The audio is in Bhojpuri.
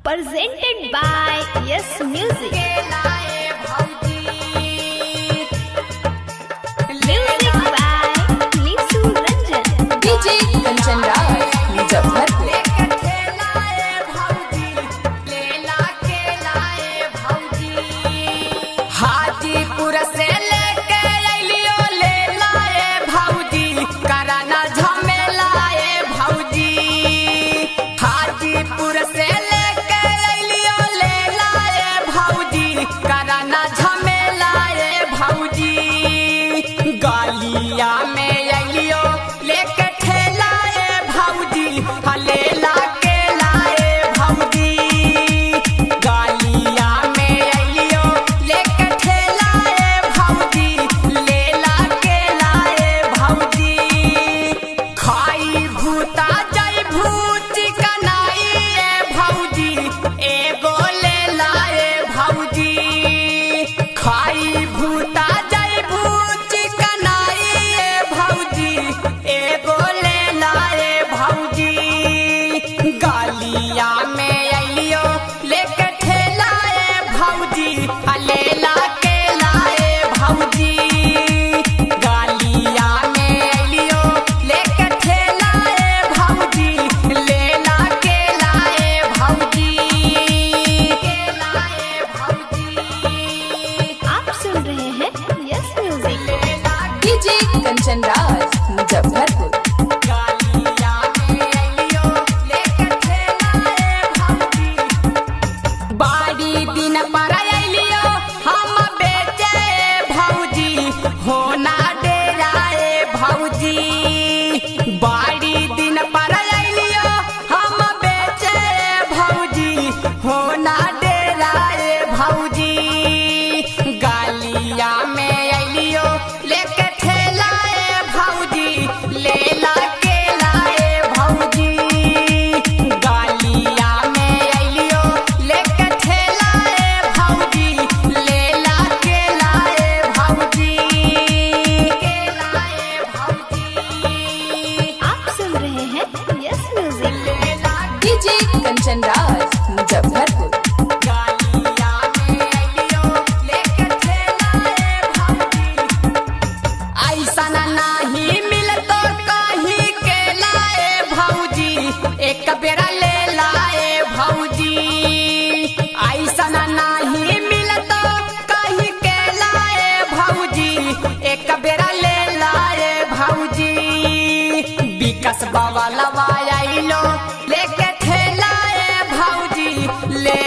presented by Yes Music. Music by Lisu Ranjan. DJ Kanchan Raj, Muzaffarpur. Hajipur से लेके अइलियो ले लाए भौजी कराना झमेलाए भौजी। हाजीपुर से लेके अइलियो ले लाए भौजी कराना झमेलाए भौजी। गालिया में अइलियो लेके ठेलाए भौजी हलेला के लाए भौजी। गालिया में अइलियो लेके ठेलाए भौजी लेला के लाए भौजी। खाई भूता जाई भूत कनाई भौजी एगो ले लाए भौजी। खाई भूता जाई भूत कनाई भौजी एगो ले लाए भौजी। गालिया में अइलियो लेके ठेलाए भौजी हलेला के लाए भौजी। गालिया में अइलियो लेके ठेलाए भौजी लेला के लाए भौजी। आप सुन रहे हैं Yes Music. DJ Kanchan Raj, Muzaffarpur. गालिया में अइलियो लेके ठेलाए भौजी। बाड़ी दिन पर अइलियो हम बेचे भौजी होना डेराए भौजी। बाड़ी दिन पर अइलियो हम बेचे भौजी होना डेराए भौजी। गालिया में अइलियो लेके ठेलाए भौजी लेला के लाए भौजी। गालिया में अइलियो लेके ठेलाए भौजी लेला के लाए भौजी। आप सुन रहे हैं Yes Music. DJ Kanchan Raj, Muzaffarpur. गालिया में अइलियो लेके ठेलाए भौजी। ऐसन नाही मिलतो कहीं के लाए भौजी एक बेरा ले लाए भौजी। ऐसन नाही मिलतो कहीं के लाए भौजी एक बेरा ले लाए भौजी। विकास बाबा लवाइलो लेके ठेलाए भौजी ले